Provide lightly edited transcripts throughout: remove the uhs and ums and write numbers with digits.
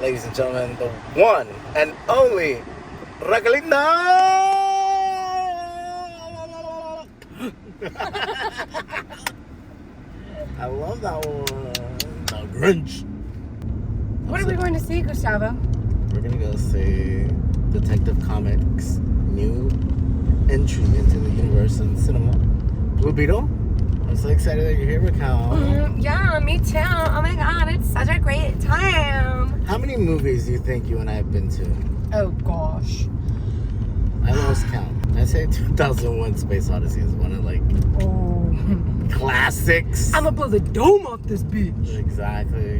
Ladies and gentlemen, the one and only Raquelinda! I love that one. The Grinch. What are we going to see, Gustavo? We're going to go see Detective Comics' new entry into the universe in cinema. Blue Beetle. I'm so excited that you're here, Raquel. Yeah, me too. Oh my god, it's such a great time. How many movies do you think you and I have been to? Oh gosh. I lost count. I say 2001 Space Odyssey is one of classics. I'm gonna blow the dome off this bitch. Exactly.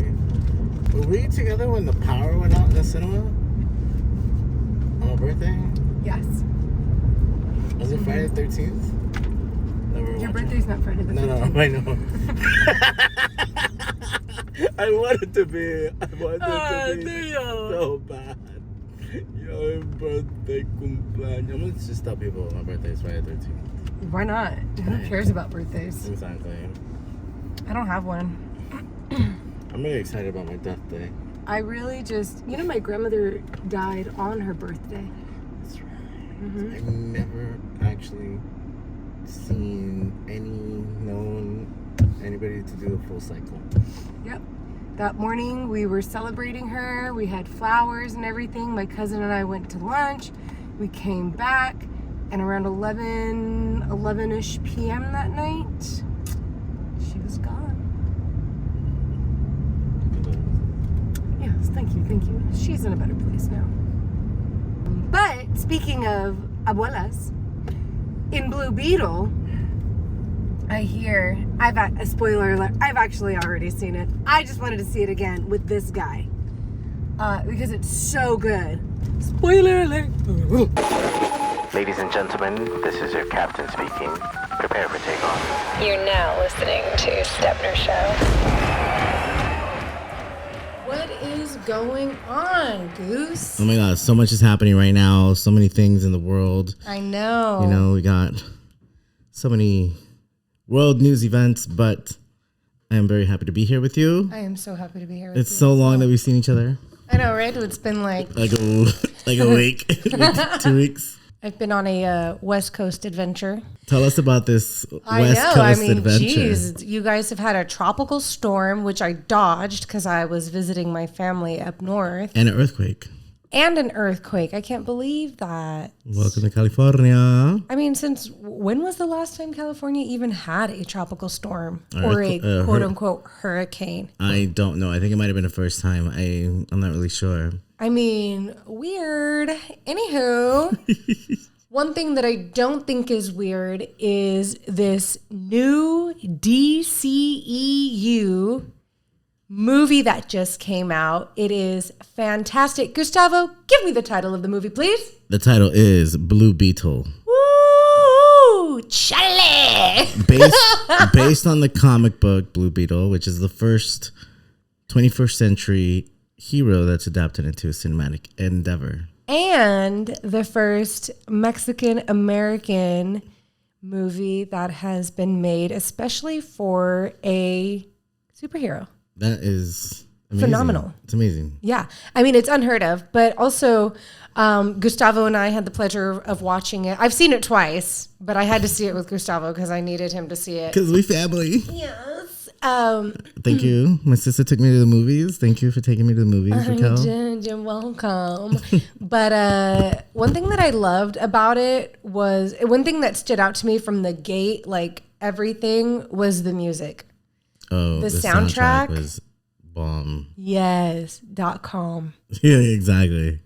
Were we together when the power went out in the cinema? On my birthday? Yes. Was it Friday the 13th? Your birthday's not Friday the 13th. No, I know. I wanted to be so bad. Your birthday cumpleaños. I'm gonna just tell people my birthday is Friday the 13th. Why not? Who cares about birthdays? Exactly. I don't have one. I'm really excited about my death day. I really just, my grandmother died on her birthday. That's right. Mm-hmm. I've never actually seen anybody to do a full cycle. Yep. That morning we were celebrating her. We had flowers and everything. My cousin and I went to lunch. We came back, and around 11-ish p.m. that night, she was gone. Yes, thank you. She's in a better place now. But speaking of abuelas, in Blue Beetle, a spoiler alert, I've actually already seen it. I just wanted to see it again with this guy. Because it's so good. Spoiler alert. Ladies and gentlemen, this is your captain speaking. Prepare for takeoff. You're now listening to Stepner Show. What is going on, Goose? Oh my god, so much is happening right now. So many things in the world. I know. We got so many world news events, but I am very happy to be here with you. I am so happy to be here with you. It's so long that we've seen each other. I know, right? It's been like a week, 2 weeks. I've been on a West Coast adventure. Tell us about this West Coast adventure. Geez, you guys have had a tropical storm, which I dodged because I was visiting my family up north. And an earthquake. I can't believe that. Welcome to California. I mean, since when was the last time California even had a tropical storm or a quote-unquote hurricane? I don't know. I think it might have been the first time. I'm not really sure. I mean, weird. Anywho, one thing that I don't think is weird is this new DCEU movie that just came out. It is fantastic. Gustavo, give me the title of the movie, please. The title is Blue Beetle. Woo! Chale! Based on the comic book Blue Beetle, which is the first 21st century hero that's adapted into a cinematic endeavor. And the first Mexican-American movie that has been made especially for a superhero. That is amazing. Phenomenal. It's amazing. Yeah. I mean, it's unheard of, but also Gustavo and I had the pleasure of watching it. I've seen it twice, but I had to see it with Gustavo because I needed him to see it. Because we family. Yes. Thank you. My sister took me to the movies. Thank you for taking me to the movies, Raquel. You're welcome. But one thing that I loved about it was, one thing that stood out to me from the gate, like everything, was the music. Oh, the soundtrack was bomb. Yes, .com. Yeah, exactly.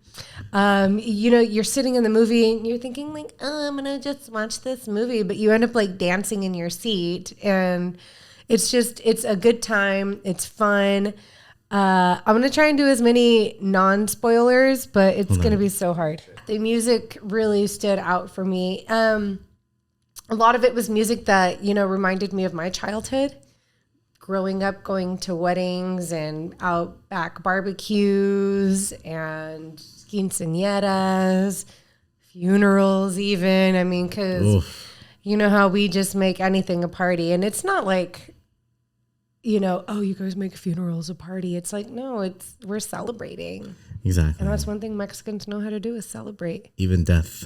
You're sitting in the movie and you're thinking like, oh, I'm gonna just watch this movie, but you end up like dancing in your seat, and it's a good time. It's fun. I'm gonna try and do as many non-spoilers, but it's gonna be so hard. The music really stood out for me. A lot of it was music that reminded me of my childhood. Growing up, going to weddings and outback barbecues and quinceañeras, funerals even. I mean, because you know how we just make anything a party. And it's not like oh, you guys make funerals a party. It's like, no, we're celebrating. Exactly. And that's one thing Mexicans know how to do is celebrate. Even death.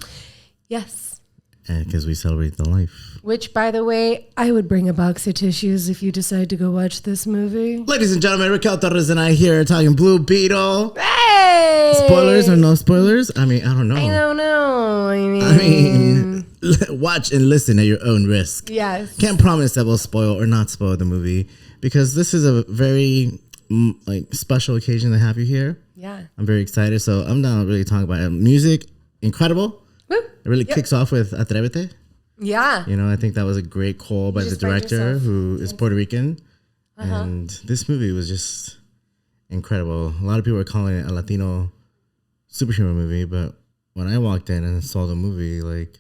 Yes. Because we celebrate the life. Which, by the way, I would bring a box of tissues if you decide to go watch this movie. Ladies and gentlemen, Raquael Torres and I here talking Blue Beetle. Hey! Spoilers or no spoilers? I mean, I don't know. I don't know. I mean, watch and listen at your own risk. Yes. Can't promise that we'll spoil or not spoil the movie because this is a very special occasion to have you here. Yeah. I'm very excited. So I'm not really talking about it. Music, incredible. Woo. It really kicks off with Atrévete. Yeah. I think that was a great call by the director who is Puerto Rican. And this movie was just incredible. A lot of people are calling it a Latino superhero movie, but when I walked in and saw the movie, like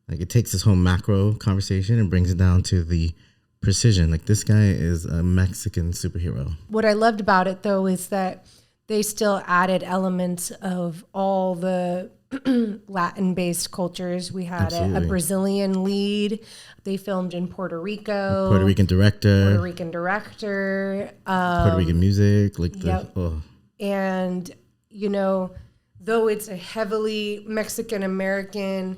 it takes this whole macro conversation and brings it down to the precision. Like this guy is a Mexican superhero. What I loved about it though is that they still added elements of all the Latin-based cultures. We had a Brazilian lead. They filmed in Puerto Rico. Puerto Rican director. Puerto Rican Puerto Rican music. And, though it's a heavily Mexican-American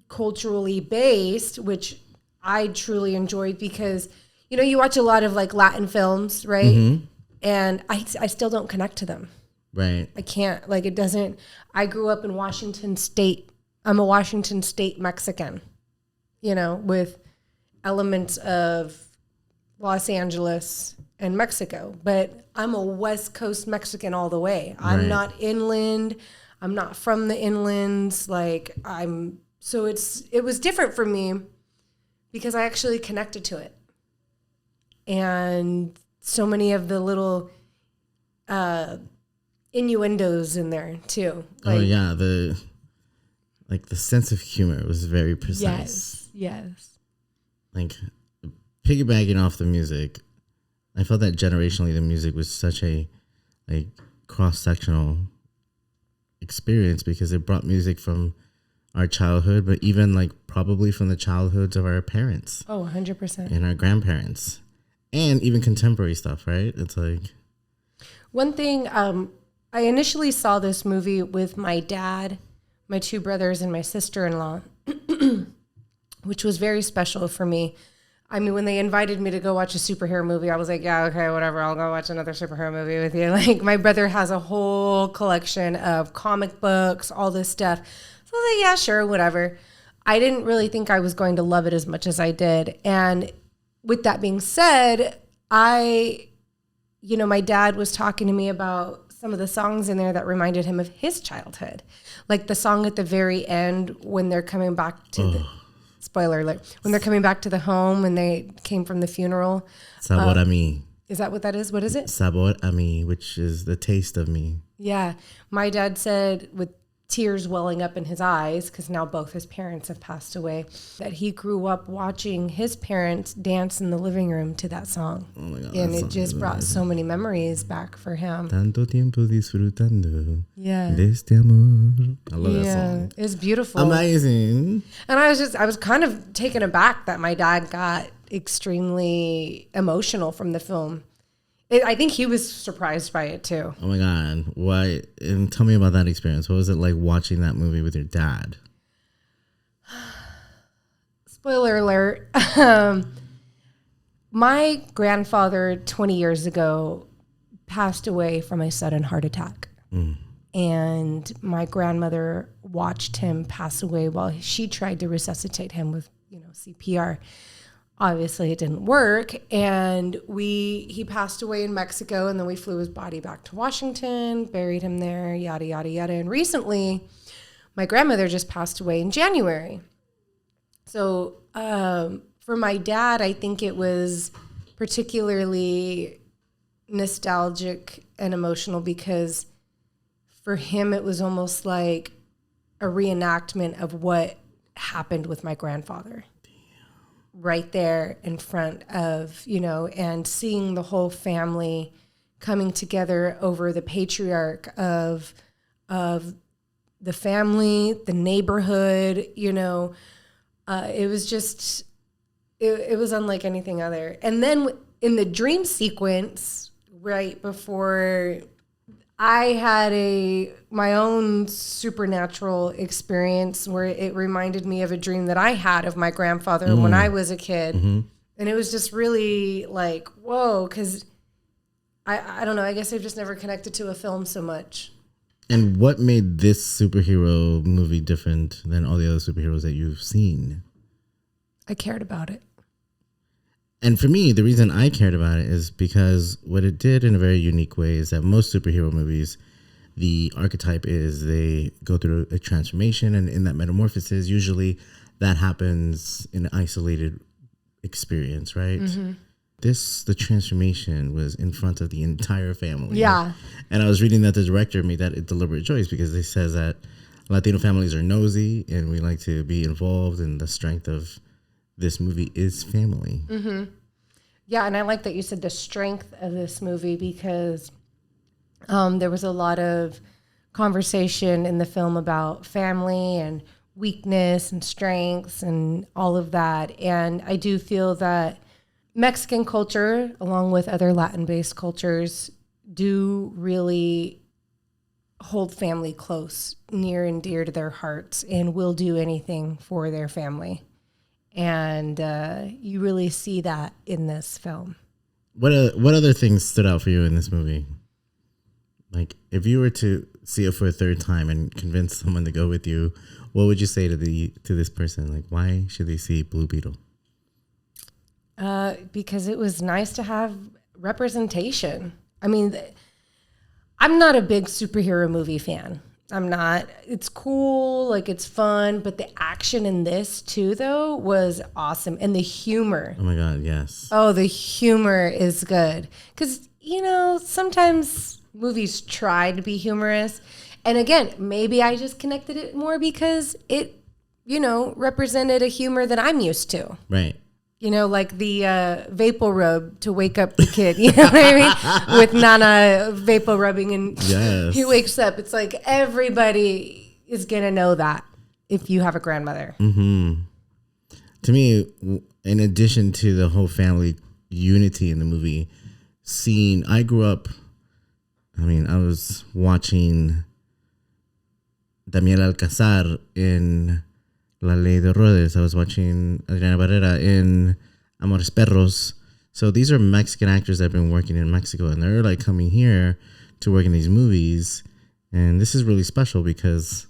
culturally based, which I truly enjoyed because, you watch a lot of like Latin films, right? Mm-hmm. And I still don't connect to them. Right. I can't, it doesn't, I grew up in Washington State. I'm a Washington State Mexican, with elements of Los Angeles and Mexico, but I'm a West Coast Mexican all the way. I'm not inland. I'm not from the inlands. So it was different for me because I actually connected to it. And so many of the little, innuendos in there too. The sense of humor was very precise. Yes. Piggybacking off the music, I felt that generationally the music was such a cross-sectional experience because it brought music from our childhood, but even probably from the childhoods of our parents. Oh, 100%. And our grandparents. And even contemporary stuff, right? It's one thing, I initially saw this movie with my dad, my two brothers, and my sister-in-law, which was very special for me. I mean, when they invited me to go watch a superhero movie, I was like, yeah, okay, whatever. I'll go watch another superhero movie with you. My brother has a whole collection of comic books, all this stuff. So I was like, yeah, sure, whatever. I didn't really think I was going to love it as much as I did. And with that being said, my dad was talking to me about some of the songs in there that reminded him of his childhood. Like the song at the very end when they're coming back to the, spoiler alert, when they're coming back to the home when they came from the funeral. Sabor a mí. Is that what that is? What is it? Sabor a mí, which is the taste of me. Yeah. My dad said with tears welling up in his eyes, because now both his parents have passed away, that he grew up watching his parents dance in the living room to that song. Oh my God, and it just brought so many memories back for him. Tanto tiempo disfrutando de este amor. I love that song. It's beautiful. Amazing. And I was kind of taken aback that my dad got extremely emotional from the film. I think he was surprised by it too. Oh my God. Why? And tell me about that experience. What was it like watching that movie with your dad? Spoiler alert. My grandfather 20 years ago passed away from a sudden heart attack. And my grandmother watched him pass away while she tried to resuscitate him with, CPR. Obviously it didn't work, and he passed away in Mexico, and then we flew his body back to Washington, buried him there, yada, yada, yada. And recently, my grandmother just passed away in January. So for my dad, I think it was particularly nostalgic and emotional because for him, it was almost like a reenactment of what happened with my grandfather. Right there in front of, and seeing the whole family coming together over the patriarch of the family, the neighborhood, it was just it was unlike anything other. And then in the dream sequence, right before I had my own supernatural experience where it reminded me of a dream that I had of my grandfather when I was a kid. Mm-hmm. And it was just really like, whoa, because I don't know, I guess I've just never connected to a film so much. And what made this superhero movie different than all the other superheroes that you've seen? I cared about it. And for me, the reason I cared about it is because what it did in a very unique way is that most superhero movies, the archetype is they go through a transformation, and in that metamorphosis, usually that happens in an isolated experience, right? Mm-hmm. The transformation was in front of the entire family. Yeah. And I was reading that the director made that a deliberate choice because he says that Latino families are nosy and we like to be involved, and the strength of this movie is family. Mm-hmm. Yeah, and I like that you said the strength of this movie because there was a lot of conversation in the film about family and weakness and strengths and all of that. And I do feel that Mexican culture, along with other Latin-based cultures, do really hold family close, near and dear to their hearts, and will do anything for their family. And you really see that in this film. What other things stood out for you in this movie? Like, if you were to see it for a third time and convince someone to go with you, what would you say to this person? Like, why should they see Blue Beetle? Because it was nice to have representation. I mean, I'm not a big superhero movie fan. I'm not. It's cool, like it's fun, but the action in this too, though, was awesome. And the humor. Oh my God, yes. Oh, the humor is good. Because, sometimes movies try to be humorous. And again, maybe I just connected it more because it, represented a humor that I'm used to. Right. Like the vapor rub to wake up the kid, you know what I mean? With Nana vapor rubbing and yes. He wakes up. It's like everybody is going to know that if you have a grandmother. Mm-hmm. To me, in addition to the whole family unity in the movie, I grew up, I was watching Damiel Alcázar in La Ley de Rhodes. I was watching Adriana Barrera in Amores Perros. So these are Mexican actors that have been working in Mexico, and they're like coming here to work in these movies. And this is really special because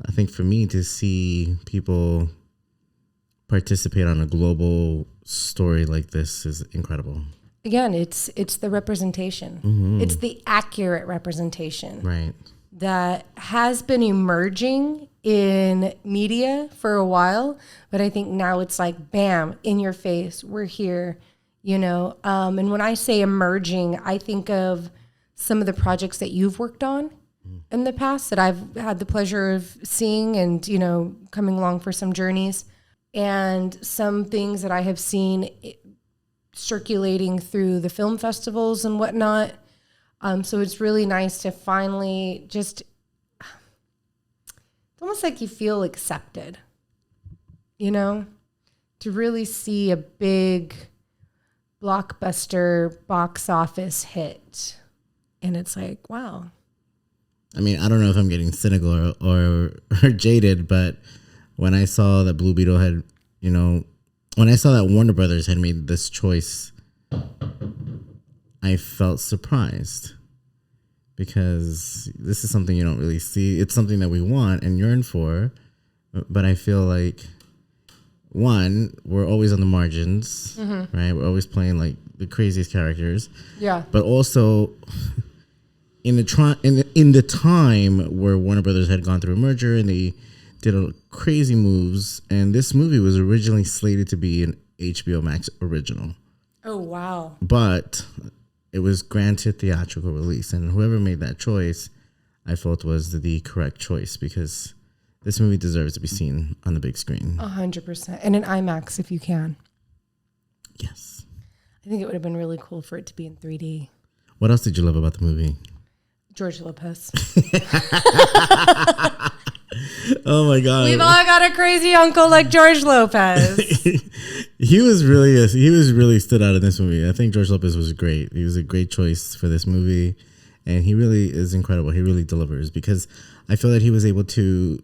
I think for me to see people participate on a global story like this is incredible. Again, it's the representation. Mm-hmm. It's the accurate representation. Right. That has been emerging in media for a while, but I think now it's like, bam, in your face, we're here, and when I say emerging, I think of some of the projects that you've worked on in the past that I've had the pleasure of seeing and, coming along for some journeys, and some things that I have seen circulating through the film festivals and whatnot. So it's really nice to finally it's almost like you feel accepted, to really see a big blockbuster box office hit. And it's like, wow. I don't know if I'm getting cynical or jaded, but when I saw that Blue Beetle had, when I saw that Warner Brothers had made this choice, I felt surprised because this is something you don't really see. It's something that we want and yearn for, but I feel like, one, we're always on the margins, mm-hmm. right? We're always playing like the craziest characters. Yeah. But also, in the time where Warner Brothers had gone through a merger and they did crazy moves, and this movie was originally slated to be an HBO Max original. Oh, wow. But it was granted theatrical release, and whoever made that choice, I felt was the correct choice because this movie deserves to be seen on the big screen. 100%. And in IMAX if you can. Yes. I think it would have been really cool for it to be in 3D. What else did you love about the movie? George Lopez. Oh my God. We've all got a crazy uncle like George Lopez. he was really stood out in this movie. I think George Lopez was great. He was a great choice for this movie, and he really is incredible. He really delivers because I feel that he was able to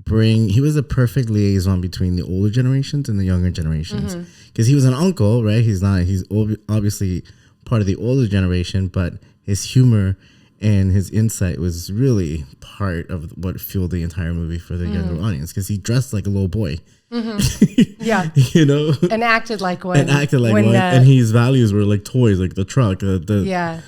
he was a perfect liaison between the older generations and the younger generations because he was an uncle, right? He's obviously part of the older generation, but his humor and his insight was really part of what fueled the entire movie for the younger audience because he dressed like a little boy. Yeah. You know? And acted like one. And his values were like toys, like the truck. The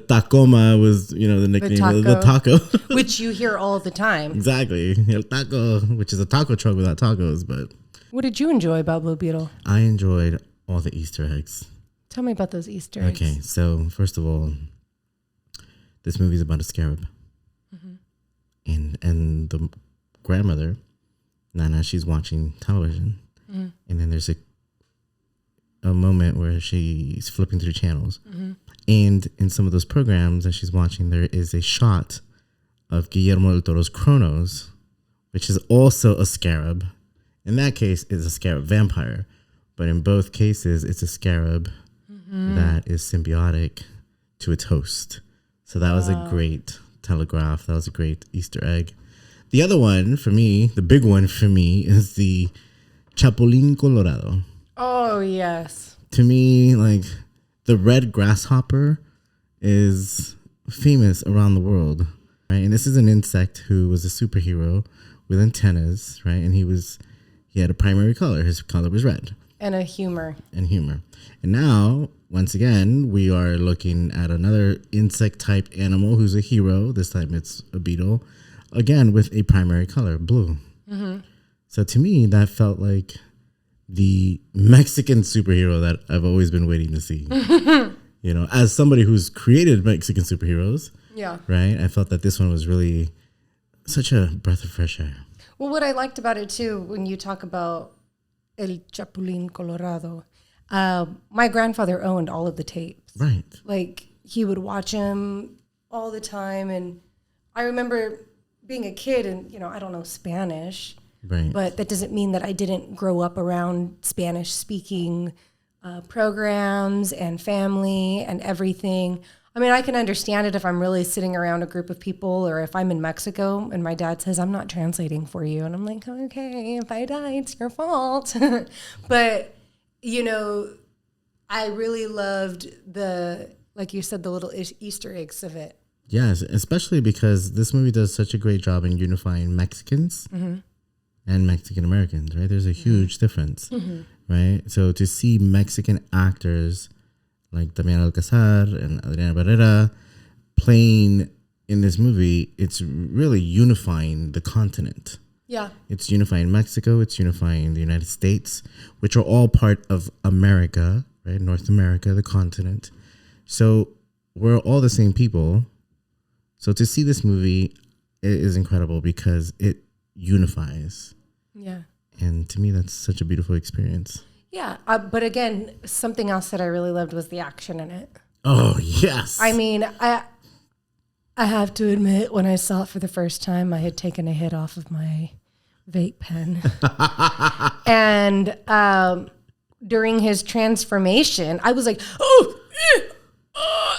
Tacoma was, the nickname of the taco. Which you hear all the time. Exactly. El Taco, which is a taco truck without tacos. But what did you enjoy about Blue Beetle? I enjoyed all the Easter eggs. Tell me about those Easter eggs. Okay, so first of all, this movie is about a scarab. And the grandmother, Nana, she's watching television. And then there's a moment where she's flipping through channels. And in some of those programs that she's watching, there is a shot of Guillermo del Toro's Kronos, which is also a scarab. In that case, it's a scarab vampire. But in both cases, it's a scarab that is symbiotic to its host. So that was a great telegraph. That was a great Easter egg. The other one for me, the big one for me, is the Chapulín Colorado. Oh, yes. To me, like, the red grasshopper is famous around the world, right? And this is an insect who was a superhero with antennas, right? And he had a primary color. His color was red. And humor. And now, once again, we are looking at another insect-type animal who's a hero. This time it's a beetle. Again, with a primary color, blue. So to me, that felt like the Mexican superhero that I've always been waiting to see. As somebody who's created Mexican superheroes, right? I felt that this one was really such a breath of fresh air. Well, what I liked about it too, when you talk about El Chapulín Colorado, my grandfather owned all of the tapes. Right. Like, he would watch them all the time. And I remember being a kid and, I don't know Spanish. Right. But that doesn't mean that I didn't grow up around Spanish-speaking programs and family and everything. I mean, I can understand it if I'm really sitting around a group of people or if I'm in Mexico and my dad says, I'm not translating for you. And I'm like, okay, if I die, it's your fault. But, I really loved like you said, the little Easter eggs of it. Yes, especially because this movie does such a great job in unifying Mexicans and Mexican Americans, right? There's a huge difference, right? So to see Mexican actors like Damián Alcázar and Adriana Barrera playing in this movie, it's really unifying the continent. Yeah. It's unifying Mexico, it's unifying the United States, which are all part of America, right? North America, the continent. So we're all the same people. So to see this movie is incredible because it unifies. Yeah. And to me, that's such a beautiful experience. Yeah. But again, something else that I really loved was the action in it. Oh, yes. I mean, I have to admit, when I saw it for the first time, I had taken a hit off of my vape pen. And during his transformation, I was like,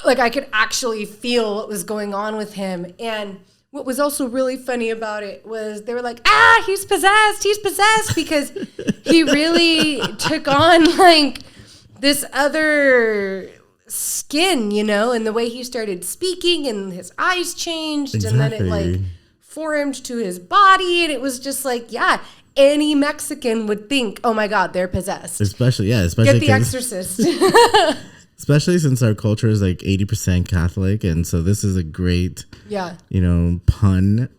like I could actually feel what was going on with him. And what was also really funny about it was they were like, he's possessed, because he really took on like this other skin, and the way he started speaking and his eyes changed. Exactly. And then it like formed to his body. And it was just like, any Mexican would think, oh my God, they're possessed. Especially get The Exorcist. Especially since our culture is like 80% Catholic. And so this is a great, pun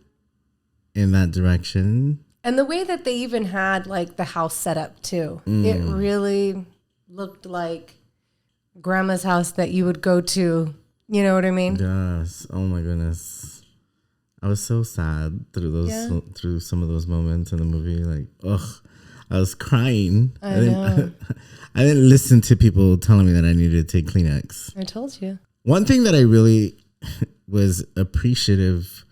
in that direction. And the way that they even had like the house set up too. It really looked like grandma's house that you would go to. You know what I mean? Yes. Oh my goodness. I was so sad through some of those moments in the movie. Like, I was crying. I know. I didn't listen to people telling me that I needed to take Kleenex. I told you. One thing that I really was appreciative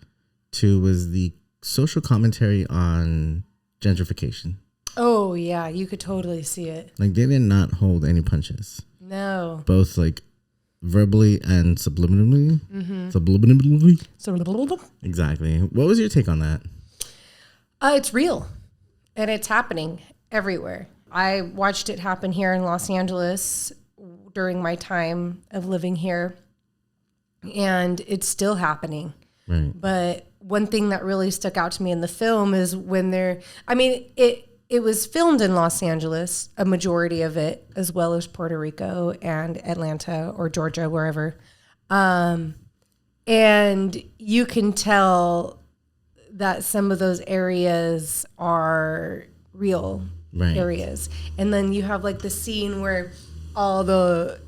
to was the social commentary on gentrification. Oh, yeah, you could totally see it. Like, they did not hold any punches. No. Both, like, verbally and subliminally. Mm-hmm. Subliminally? Exactly. What was your take on that? It's real. And it's happening everywhere. I watched it happen here in Los Angeles during my time of living here. And it's still happening. Right. But one thing that really stuck out to me in the film is when it was filmed in Los Angeles, a majority of it, as well as Puerto Rico and Atlanta or Georgia, wherever. And you can tell that some of those areas are real areas. And then you have like the scene where all the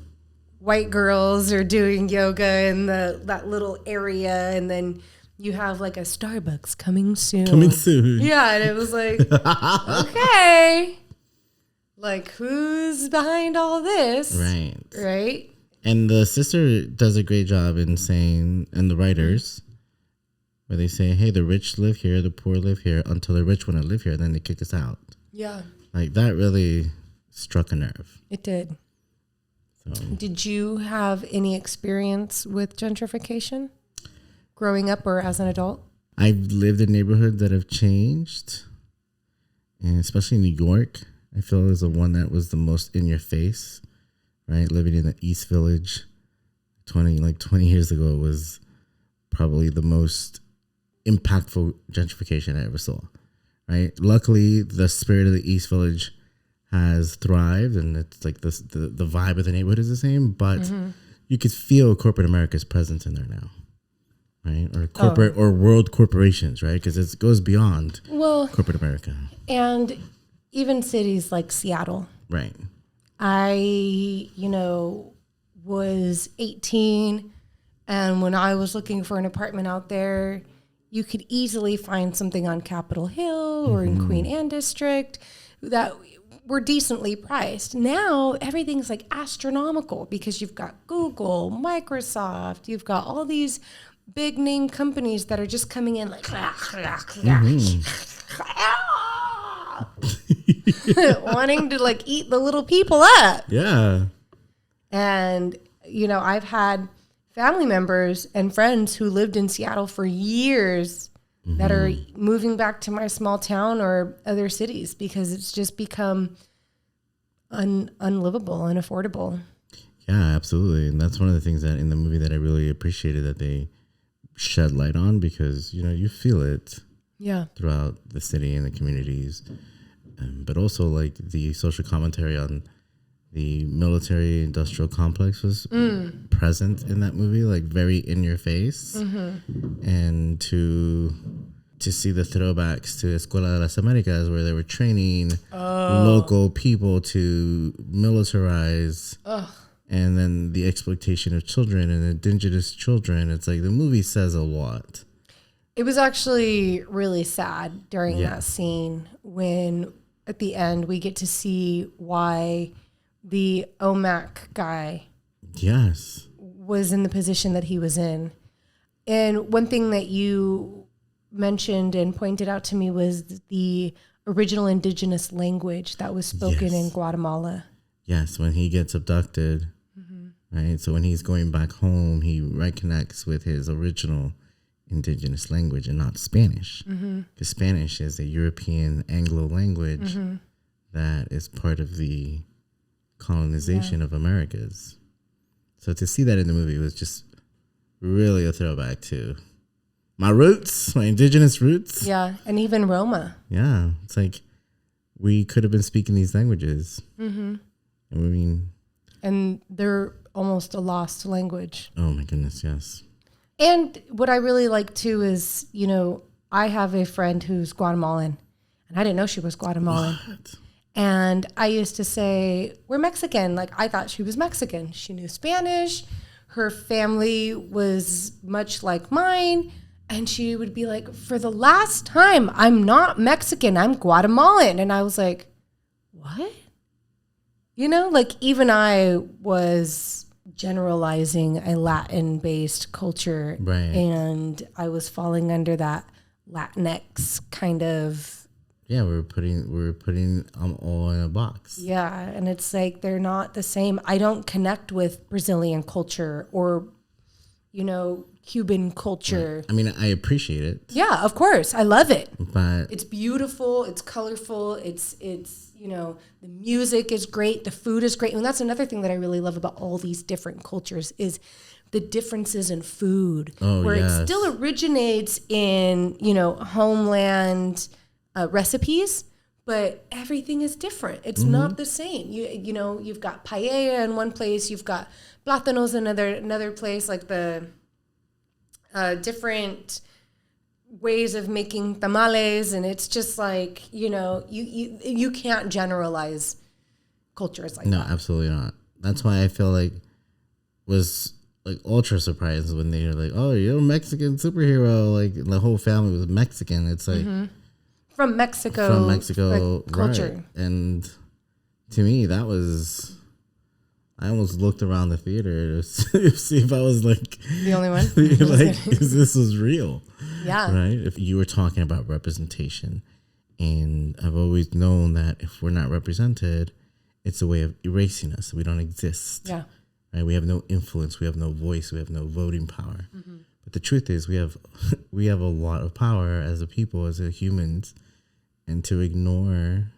white girls are doing yoga in that little area, and then you have like a Starbucks coming soon. Yeah, and it was like, okay, like who's behind all this? Right. And the sister does a great job in saying, and the writers, where they say, hey, the rich live here, the poor live here, until the rich want to live here, and then they kick us out. Yeah. Like, that really struck a nerve. It did. So. Did you have any experience with gentrification growing up or as an adult? I've lived in neighborhoods that have changed, and especially New York, I feel is the one that was the most in your face, right? Living in the East Village 20 years ago was probably the most impactful gentrification I ever saw, right? Luckily, the spirit of the East Village has thrived, and it's like the vibe of the neighborhood is the same, but you could feel corporate America's presence in there now, right? Or corporate or world corporations, right? Because it goes beyond corporate America. And even cities like Seattle. Right. I, was 18, and when I was looking for an apartment out there, you could easily find something on Capitol Hill or in Queen Anne District that were decently priced. Now everything's like astronomical because you've got Google, Microsoft, you've got all these big name companies that are just coming in like wanting to like eat the little people up. Yeah. And, I've had family members and friends who lived in Seattle for years that are moving back to my small town or other cities because it's just become unlivable, unaffordable. Yeah, absolutely. And that's one of the things that in the movie that I really appreciated that they shed light on, because, you feel it throughout the city and the communities. But also like the social commentary on the military industrial complex was present in that movie, like very in your face. And to see the throwbacks to Escuela de las Americas, where they were training local people to militarize, and then the exploitation of children and indigenous children. It's like the movie says a lot. It was actually really sad during that scene when at the end we get to see why the OMAC guy was in the position that he was in. And one thing that you mentioned and pointed out to me was the original indigenous language that was spoken in Guatemala. Yes, when he gets abducted, right? So when he's going back home, he reconnects with his original indigenous language and not Spanish. Because Spanish is a European Anglo language that is part of the colonization of Americas. So to see that in the movie was just really a throwback to my roots, my indigenous roots. Yeah, and even Roma. Yeah, it's like we could have been speaking these languages. And they're almost a lost language. Oh my goodness, yes. And what I really like too is, I have a friend who's Guatemalan, and I didn't know she was Guatemalan. What? And I used to say, we're Mexican. Like, I thought she was Mexican. She knew Spanish. Her family was much like mine. And she would be like, for the last time, I'm not Mexican. I'm Guatemalan. And I was like, what? Like even I was generalizing a Latin-based culture. Right. And I was falling under that Latinx kind of Yeah, we're putting all in a box. Yeah, and it's like they're not the same. I don't connect with Brazilian culture or, Cuban culture. Right. I mean, I appreciate it. Yeah, of course. I love it. But it's beautiful. It's colorful. It's the music is great. The food is great. And that's another thing that I really love about all these different cultures is the differences in food. Where it still originates in, homeland recipes, but everything is different. It's not the same. You've got paella in one place, you've got plátanos in another place, like the different ways of making tamales, and it's just like, you can't generalize cultures like that. No, absolutely not. That's why I feel like was like ultra surprised when they were like, "Oh, you're a Mexican superhero!" Like the whole family was Mexican. It's like from Mexico, like, culture. Right. And to me, that was. I almost looked around the theater to see if I was like the only one. Like, if this was real. Yeah. Right. If you were talking about representation, and I've always known that if we're not represented, it's a way of erasing us. We don't exist. Yeah. Right. We have no influence. We have no voice. We have no voting power. But the truth is, we have a lot of power as a people, as a humans, and to ignore,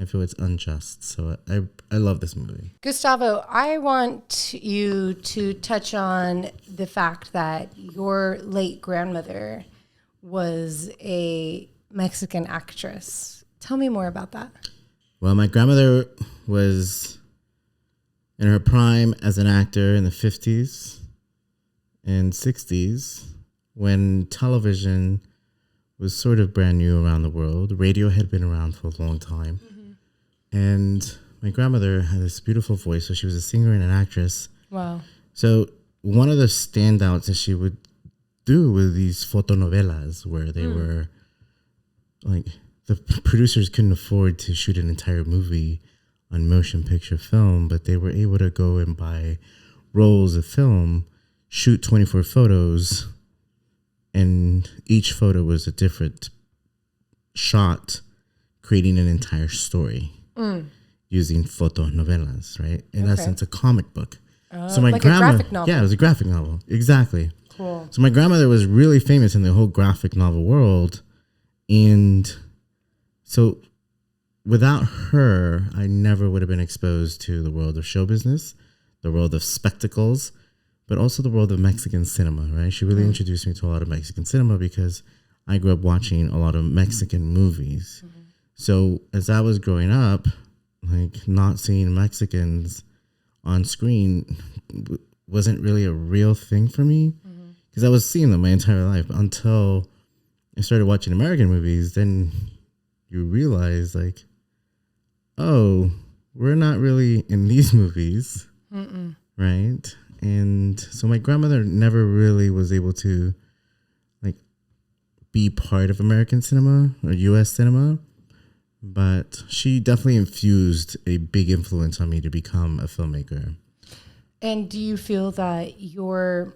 I feel it's unjust. So I love this movie. Gustavo, I want you to touch on the fact that your late grandmother was a Mexican actress. Tell me more about that. Well, my grandmother was in her prime as an actor in the 50s and 60s when television was sort of brand new around the world. Radio had been around for a long time. And my grandmother had this beautiful voice. So she was a singer and an actress. Wow. So one of the standouts that she would do with these fotonovelas where they were like, the producers couldn't afford to shoot an entire movie on motion picture film, but they were able to go and buy rolls of film, shoot 24 photos, and each photo was a different shot, creating an entire story using fotonovelas, right? In essence, a comic book. So my like grandma, a graphic novel. Yeah, it was a graphic novel. Exactly. Cool. So my grandmother was really famous in the whole graphic novel world. And so without her, I never would have been exposed to the world of show business, the world of spectacles, but also the world of Mexican cinema, right? She really introduced me to a lot of Mexican cinema because I grew up watching a lot of Mexican movies. So as I was growing up, like not seeing Mexicans on screen wasn't really a real thing for me because I was seeing them my entire life until I started watching American movies. Then you realize like, oh, we're not really in these movies, right? And so my grandmother never really was able to like be part of American cinema or U.S. cinema. But she definitely infused a big influence on me to become a filmmaker. And do you feel that your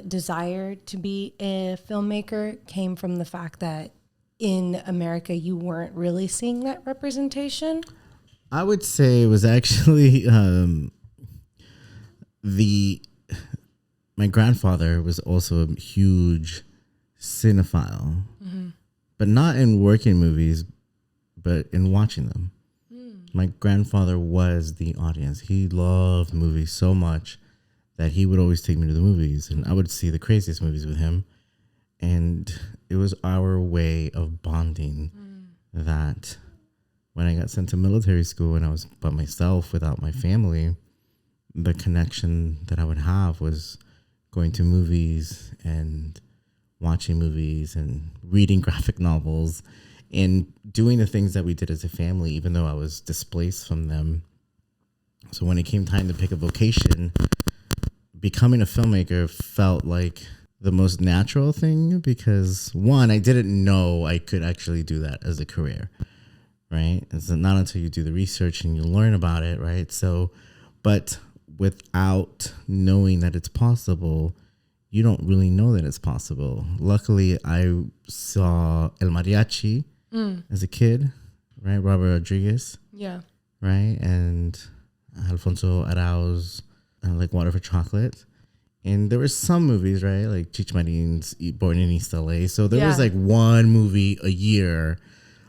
desire to be a filmmaker came from the fact that in America you weren't really seeing that representation? I would say it was actually my grandfather was also a huge cinephile. But not in working movies, but in watching them. My grandfather was the audience. He loved movies so much that he would always take me to the movies. And I would see the craziest movies with him. And it was our way of bonding that when I got sent to military school and I was by myself without my family, the connection that I would have was going to movies and watching movies and reading graphic novels and doing the things that we did as a family, even though I was displaced from them. So when it came time to pick a vocation, becoming a filmmaker felt like the most natural thing because one, I didn't know I could actually do that as a career, right? It's not until you do the research and you learn about it, right? So, but without knowing that it's possible, you don't really know that it's possible. Luckily, I saw El Mariachi as a kid, right? Robert Rodriguez. Yeah. Right? And Alfonso Arauz, like Water for Chocolate. And there were some movies, right? Like Cheech Marin's Born in East LA. So there was like one movie a year.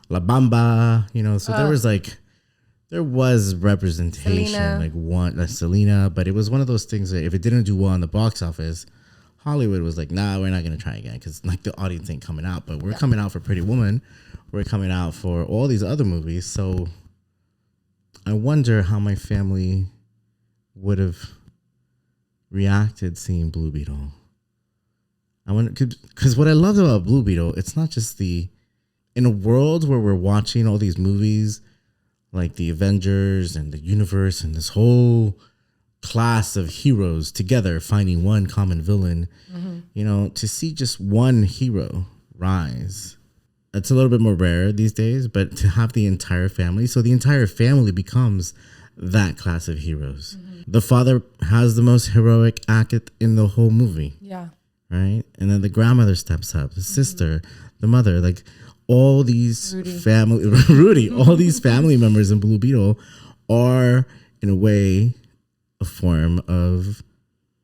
La Bamba, you know. So there was representation. Selena. Like one, Selena. But it was one of those things that if it didn't do well in the box office, Hollywood was like, nah, we're not going to try again. Because like the audience ain't coming out. But we're coming out for Pretty Woman. We're coming out for all these other movies. So I wonder how my family would have reacted seeing Blue Beetle. I wonder, because what I loved about Blue Beetle, it's not just in a world where we're watching all these movies like the Avengers and the universe and this whole class of heroes together fighting one common villain, you know, to see just one hero rise. It's a little bit more rare these days, but to have the entire family, so the entire family becomes that class of heroes. The father has the most heroic act in the whole movie. Yeah. Right? And then the grandmother steps up, the sister, the mother, like all these Rudy, all these family members in Blue Beetle are in a way a form of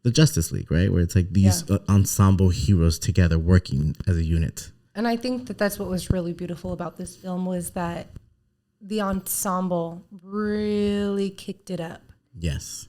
the Justice League, right? Where it's like these ensemble heroes together working as a unit. And I think that that's what was really beautiful about this film was that the ensemble really kicked it up. Yes.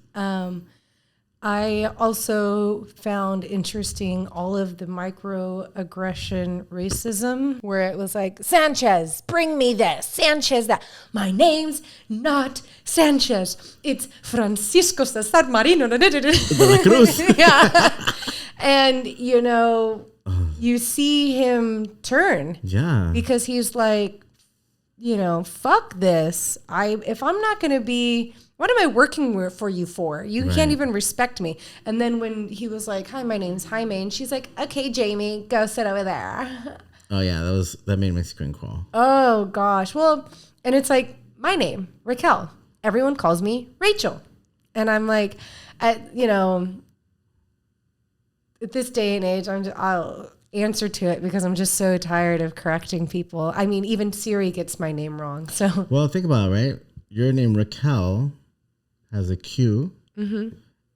I also found interesting all of the microaggression racism where it was like, Sanchez, bring me this. Sanchez, that. My name's not Sanchez. It's Francisco Cesar Marino. De la Cruz. Yeah. And, you know, you see him turn. Yeah. Because he's like, you know, fuck this. If I'm not going to be... What am I working for you for? You can't even respect me. And then when he was like, hi, my name's Jaime. And she's like, okay, Jamie, go sit over there. Oh, yeah. That made my screen crawl. Oh, gosh. Well, and it's like, my name, Raquel. Everyone calls me Rachel. And I'm like, you know, at this day and age, I'll answer to it because I'm just so tired of correcting people. I mean, even Siri gets my name wrong. So, well, think about it, right? Your name, Raquel, has a Q,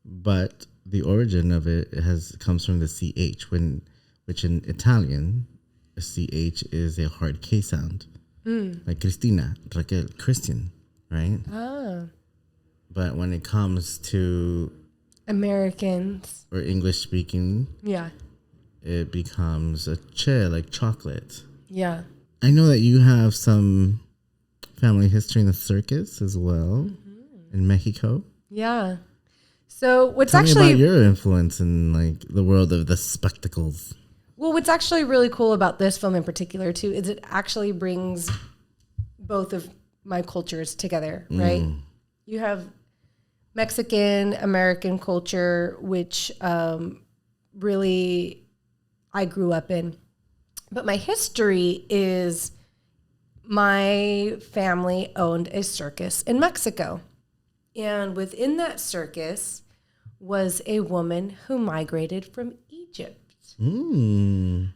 but the origin of it comes from the CH, which in Italian, a CH is a hard K sound. Like Cristina, Raquel, Christian, right? oh, But when it comes to Americans. or English speaking, Yeah. it becomes a che, like chocolate. Yeah. I know that you have some family history in the circus as well. In Mexico. Yeah. So what's Tell me actually about your influence in like the world of the spectacles. well, what's actually really cool about this film in particular too is it actually brings both of my cultures together, right? You have Mexican American culture, which really I grew up in, but my history is my family owned a circus in Mexico. And within that circus was a woman who migrated from Egypt. And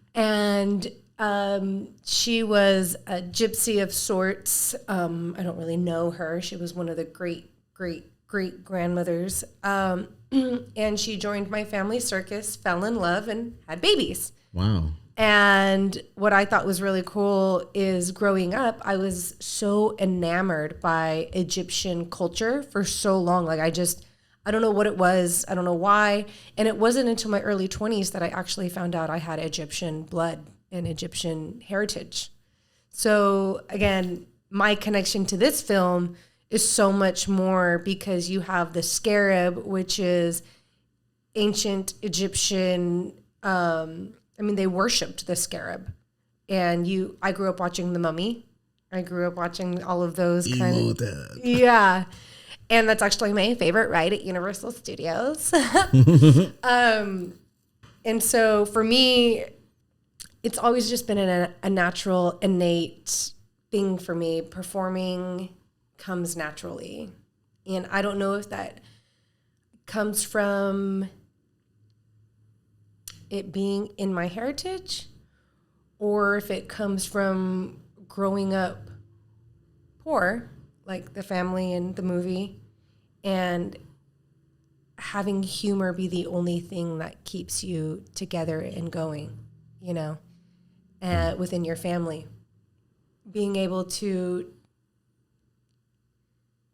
she was a gypsy of sorts. I don't really know her. She was one of the great grandmothers. And she joined my family circus, fell in love, and had babies. Wow. And what I thought was really cool is growing up, I was so enamored by Egyptian culture for so long. Like I don't know what it was. I don't know why. And it wasn't until my early 20s that I actually found out I had Egyptian blood and Egyptian heritage. So again, my connection to this film is so much more because you have the scarab, which is ancient Egyptian, they worshipped the scarab. And I grew up watching The Mummy. I grew up watching all of those kind of... Yeah. And that's actually my favorite ride at Universal Studios. And so for me, it's always just been a natural, innate thing for me. Performing comes naturally. And I don't know if that comes from it being in my heritage or if it comes from growing up poor, like the family in the movie, and having humor be the only thing that keeps you together and going, you know, within your family. Being able to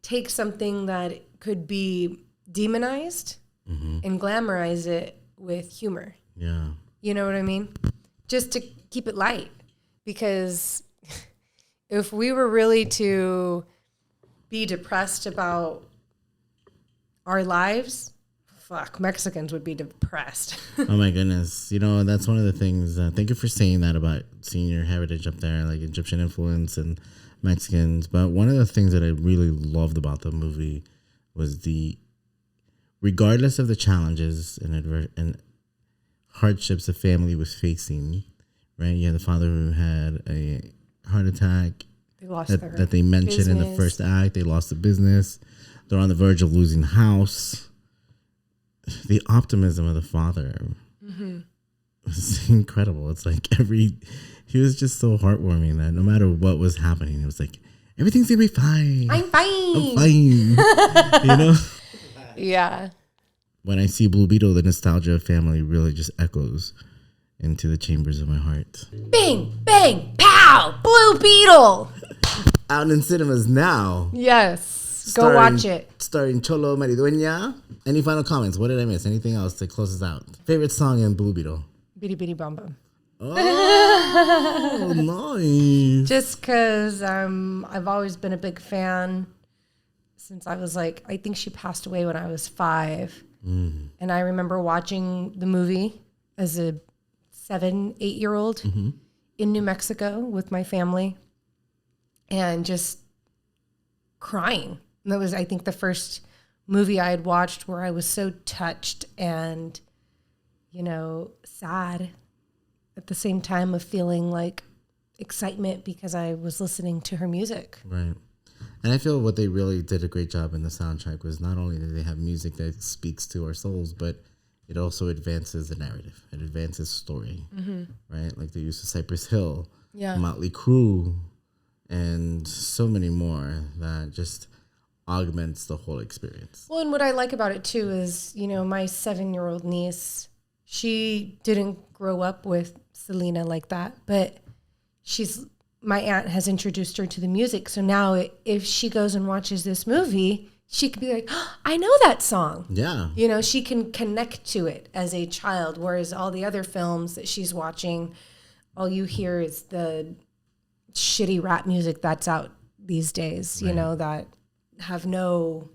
take something that could be demonized and glamorize it with humor. Yeah. You know what I mean? Just to keep it light. Because if we were really to be depressed about our lives, fuck, Mexicans would be depressed. Oh my goodness. You know, that's one of the things. Thank you for saying that about seeing your heritage up there, like Egyptian influence and Mexicans. But one of the things that I really loved about the movie was regardless of the challenges and hardships the family was facing, right? You had the father who had a heart attack that they mentioned in the first act. They lost the business. They're on the verge of losing the house. The optimism of the father was incredible. It's like he was just so heartwarming that no matter what was happening, it was like, everything's gonna be fine. I'm fine. I'm fine. You know? Yeah. When I see Blue Beetle, the nostalgia of family really just echoes into the chambers of my heart. Bing, bang, pow, Blue Beetle. Out in cinemas now. Yes. Go watch it. Starring Cholo Maridueña. Any final comments? What did I miss? Anything else to close us out? Favorite song in Blue Beetle? Bitty Bitty Bum Bum. Oh, nice. Just because I've always been a big fan since I was I think she passed away when I was 5. And I remember watching the movie as a 7, 8-year-old in New Mexico with my family and just crying. And that was, I think, the first movie I had watched where I was so touched and, you know, sad at the same time of feeling like excitement because I was listening to her music. Right. And I feel what they really did a great job in the soundtrack was not only did they have music that speaks to our souls, but it also advances the narrative. It advances story, right? Like the use of Cypress Hill, Motley Crue, and so many more that just augments the whole experience. Well, and what I like about it too is, you know, my 7-year-old niece, she didn't grow up with Selena like that, but my aunt has introduced her to the music. So now if she goes and watches this movie, she could be like, oh, I know that song. Yeah. You know, she can connect to it as a child, whereas all the other films that she's watching, all you hear is the shitty rap music that's out these days, you know, that have no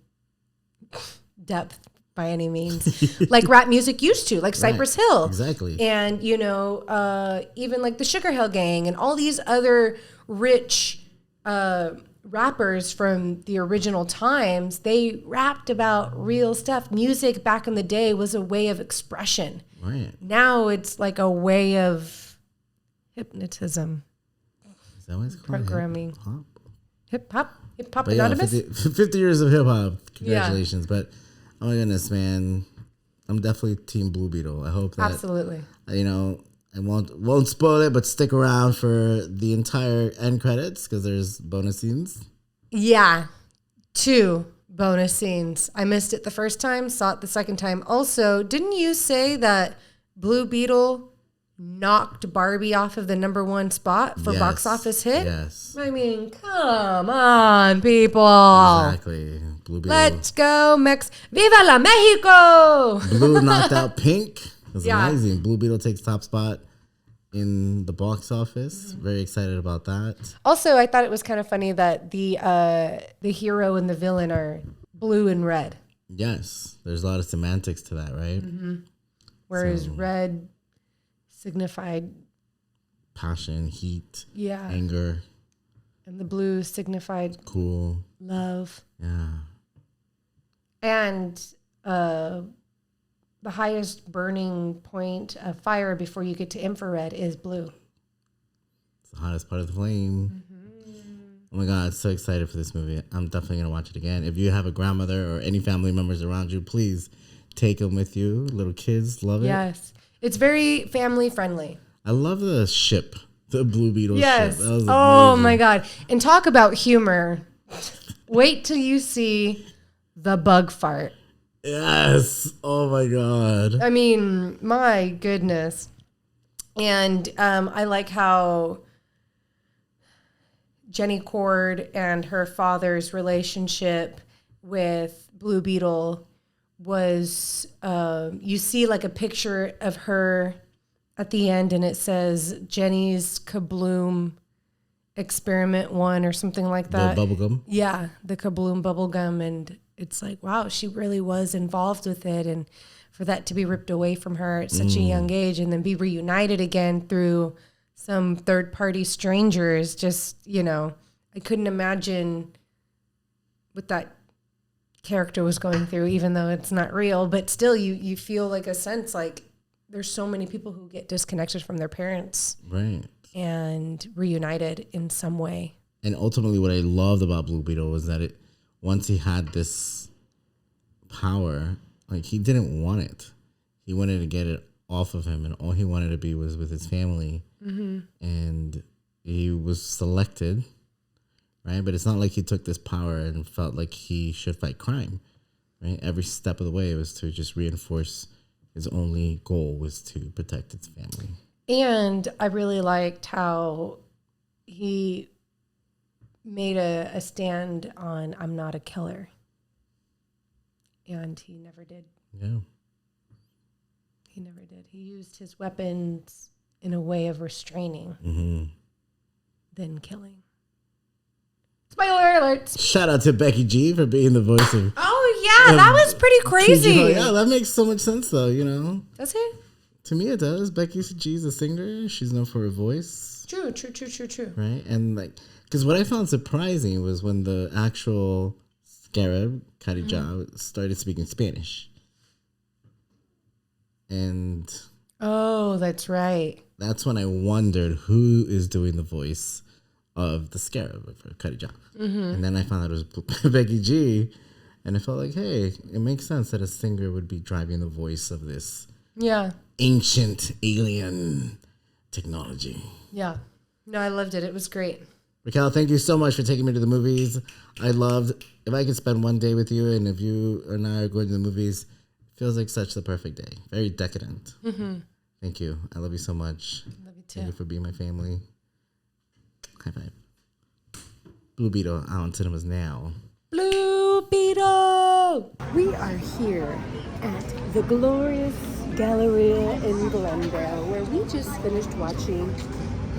depth by any means, like rap music used to, like Cypress Hill. Exactly. And, you know, even like the Sugar Hill Gang and all these other rich rappers from the original times, they rapped about real stuff. Music back in the day was a way of expression. Right. Now it's like a way of hypnotism. Is that what it's called? Programming. Hip hop but Anonymous. Yeah, 50 years of hip hop. Congratulations. Yeah. But oh my goodness, man, I'm definitely Team Blue Beetle. I hope that absolutely. You know, I won't spoil it, but stick around for the entire end credits because there's bonus scenes. Yeah, 2 bonus scenes. I missed it the first time, saw it the second time. Also, didn't you say that Blue Beetle knocked Barbie off of the #1 spot for box office hit? Yes. I mean, come on, people. Exactly. Blue Beetle. Let's go, Viva la Mexico! Blue knocked out Pink. It was amazing. Blue Beetle takes top spot in the box office. Very excited about that. Also, I thought it was kind of funny that the hero and the villain are blue and red. Yes. There's a lot of semantics to that, right? Whereas red signified passion, heat, yeah, anger, and the blue signified cool, love. Yeah. And the highest burning point of fire before you get to infrared is blue. It's the hottest part of the flame. Oh my God, so excited for this movie. I'm definitely going to watch it again. If you have a grandmother or any family members around you, please take them with you. Little kids love it. Yes. It's very family friendly. I love the ship, the Blue Beetle Yes. ship. That was Oh amazing. my God. And talk about humor. Wait till you see the bug fart. Yes. Oh my God. I mean, my goodness. And I like how Jenny Cord and her father's relationship with Blue Beetle was, you see like a picture of her at the end and it says Jenny's Kabloom Experiment 1 or something like that. The bubblegum. Yeah, the Kabloom bubblegum. And it's like, wow, she really was involved with it. And for that to be ripped away from her at such a young age and then be reunited again through some third-party strangers, just, you know, I couldn't imagine what that character was going through, even though it's not real. But still, you feel like a sense like there's so many people who get disconnected from their parents. Right. And reunited in some way. And ultimately what I loved about Blue Beetle was that once he had this power, like he didn't want it. He wanted to get it off of him and all he wanted to be was with his family. Mm-hmm. And he was selected, right? But it's not like he took this power and felt like he should fight crime, right? Every step of the way was to just reinforce his only goal was to protect his family. And I really liked how he made a stand on I'm not a killer. And he never did. Yeah. He never did. He used his weapons in a way of restraining than killing. Spoiler alerts. Shout out to Becky G for being the voice of... Oh, yeah. That was pretty crazy. Yeah, that makes so much sense, though, you know? Does it? To me, it does. Becky G's a singer. She's known for her voice. True. Right? And, like, because what I found surprising was when the actual scarab, Khadija, started speaking Spanish. And... Oh, that's right. That's when I wondered who is doing the voice of the scarab for Khadija. And then I found out it was Becky G. And I felt like, hey, it makes sense that a singer would be driving the voice of this ancient alien technology. Yeah. No, I loved it. It was great. Raquel, thank you so much for taking me to the movies. I loved, if I could spend one day with you and if you and I are going to the movies, it feels like such the perfect day. Very decadent. Thank you. I love you so much. Love you too. Thank you for being my family. High five. Blue Beetle out in cinemas now. Blue Beetle! We are here at the glorious Galleria in Glendale, where we just finished watching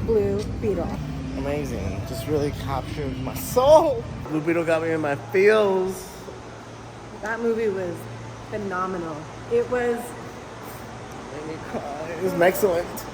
Blue Beetle. Amazing. Just really captured my soul. Blue Beetle got me in my feels. That movie was phenomenal. It was Made me cry. It was Mexcellence.